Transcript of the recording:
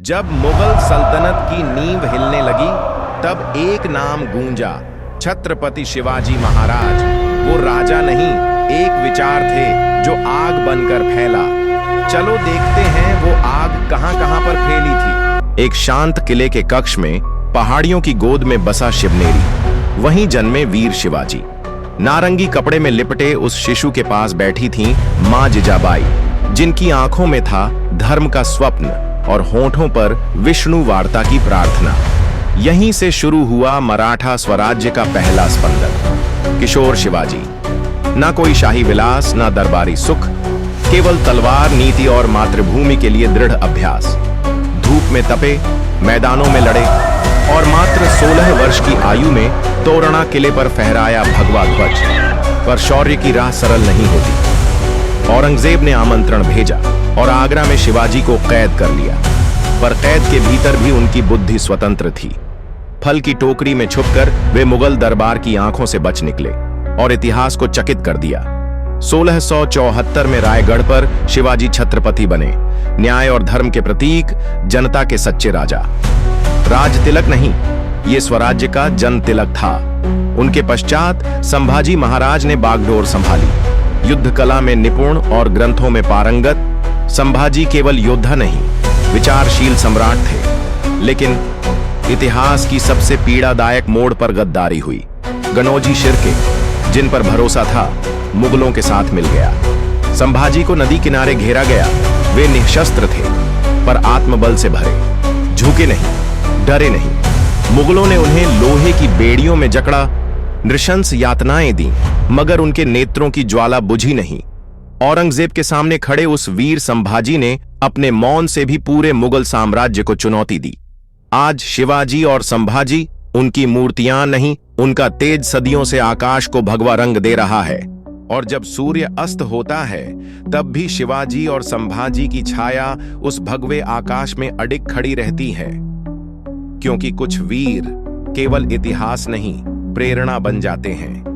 जब मुगल सल्तनत की नींव हिलने लगी, तब एक नाम गूंजा, छत्रपति शिवाजी महाराज। वो राजा नहीं, एक विचार थे जो आग बनकर फैला। चलो देखते हैं वो आग कहां-कहां पर फैली थी। एक शांत किले के कक्ष में पहाड़ियों की गोद में बसा शिवनेरी, वहीं जन्मे वीर शिवाजी। नारंगी कपड़े में लिपटे उस शिशु के पास बैठी थीं मां जिजाबाई, जिनकी आंखों में था धर्म का स्वप्न और होठों पर विष्णु वार्ता की प्रार्थना। यहीं से शुरू हुआ मराठा स्वराज्य का पहला स्पंदन। किशोर शिवाजी, ना कोई शाही विलास, ना दरबारी सुख, केवल तलवार, नीति और मातृभूमि के लिए दृढ़ अभ्यास। धूप में तपे, मैदानों में लड़े और मात्र 16 वर्ष की आयु में तोरणा किले पर फहराया भगवा ध्वज। पर शौर्य की राह सरल नहीं होती। औरंगजेब ने आमंत्रण भेजा और आगरा में शिवाजी को कैद कर लिया, पर कैद के भीतर भी उनकी बुद्धि स्वतंत्र थी। फल की टोकरी में छुपकर वे मुगल दरबार की आंखों से बच निकले और इतिहास को चकित कर दिया। 1674 में रायगढ़ पर शिवाजी छत्रपति बने, न्याय और धर्म के प्रतीक, जनता के सच्चे राजा। राज तिलक नहीं, ये स्वराज्य का जन तिलक था। उनके पश्चात संभाजी महाराज ने बागडोर संभाली। युद्ध कला में निपुण और ग्रंथों में पारंगत, संभाजी केवल योद्धा नहीं, विचारशील सम्राट थे। लेकिन इतिहास की सबसे पीड़ादायक मोड़ पर गद्दारी हुई। गनौजी शिर्के, जिन पर भरोसा था, मुगलों के साथ मिल गया। संभाजी को नदी किनारे घेरा गया। वे निशस्त्र थे, पर आत्मबल से भरे, झुके नहीं, डरे नहीं। मुगलों ने उन्हें लोहे की बेड़ियों में जकड़ा, नृशंस यातनाएं दी, मगर उनके नेत्रों की ज्वाला बुझी नहीं। औरंगजेब के सामने खड़े उस वीर संभाजी ने अपने मौन से भी पूरे मुगल साम्राज्य को चुनौती दी। आज शिवाजी और संभाजी उनकी मूर्तियां नहीं, उनका तेज सदियों से आकाश को भगवा रंग दे रहा है। और जब सूर्य अस्त होता है, तब भी शिवाजी और संभाजी की छाया उस भगवे आकाश में अडिग खड़ी रहती है। क्योंकि कुछ वीर केवल इतिहास नहीं, प्रेरणा बन जाते हैं।